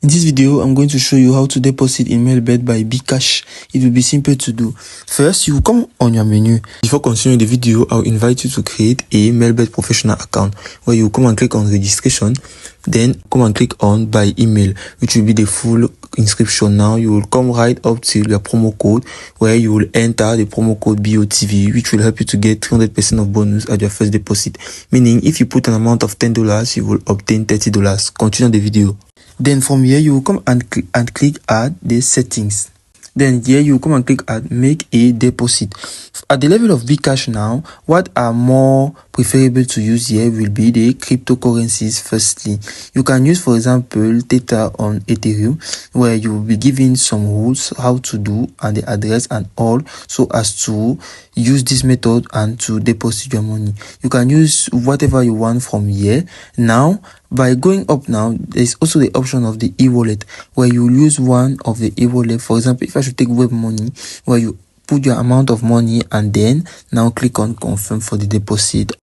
In this video, I'm going to show you how to deposit in Melbet by Bkash. It will be simple to do. First, you will come on your menu. Before continuing the video, I'll invite you to create a Melbet professional account where you come and click on registration. Then come and click on by email, which will be the full inscription. Now you will come right up to your promo code where you will enter the promo code BOTV, which will help you to get 300% of bonus at your first deposit. Meaning if you put an amount of $10, you will obtain $30. Continue the video. Then from here, you will come and click at the settings. Then here you will come and click at make a deposit. At the level of Bkash now, what are more preferable to use here will be the cryptocurrencies. Firstly, you can use, for example, Theta on Ethereum, where you will be given some rules how to do and the address and all, so as to use this method and to deposit your money. You can use whatever you want from here. Now, by going up now, there's also the option of the e-wallet, where you use one of the e-wallet. For example, if I should take web money, where you put your amount of money and then now click on confirm for the deposit.